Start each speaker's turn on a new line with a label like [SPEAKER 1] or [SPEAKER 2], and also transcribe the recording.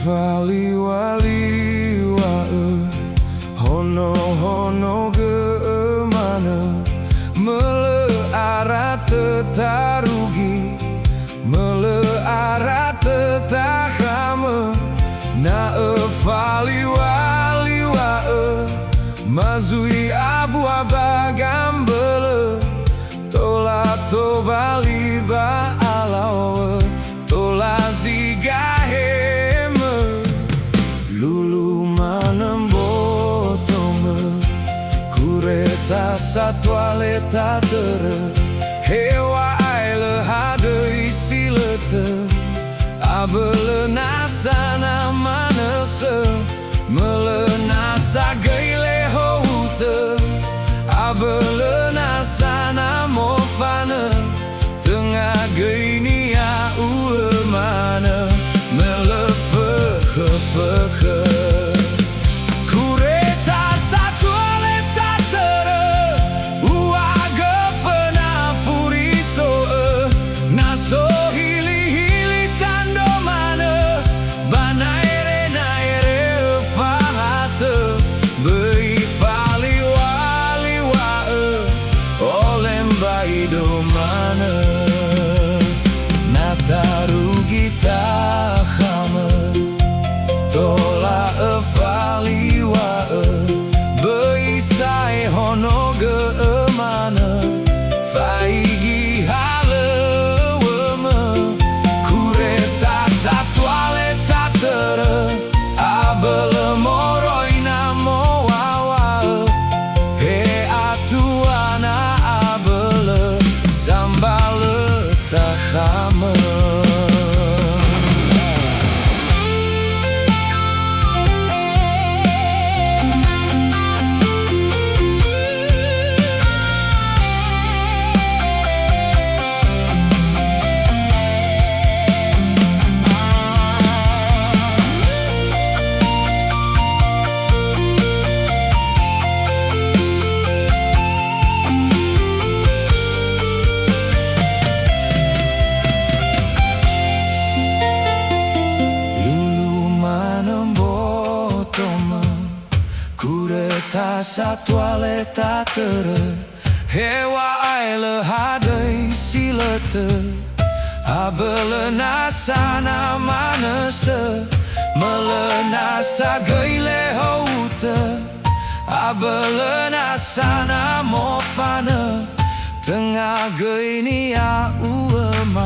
[SPEAKER 1] Fali wali wae hono hono gemana mele ara tetarugi mele ara tetahame na fali wali wae mazui abu abagambele tola to bali ba alawe tola zigahe lulu manembotome kureta satwaleta tere hewa aile hade isilete abele nasana manese melenasa geile houte abele nasana mofane tengah geinia uemane melefe gefe kureta satwaleta tere uage fena furiso naso hili hili tando mane banaere naere fahate bei fali wali wae olem baido mane natarugi tahame tola fali wae beisai hono geemane faigi hale weme kureta satwaleta tere abele moroina moawae he atuana abele sambale tahame kureta satwaleta tere hewa aile hadei silete abele nasana manese melenasa geile houte abele nasana mofane tengah geinia uema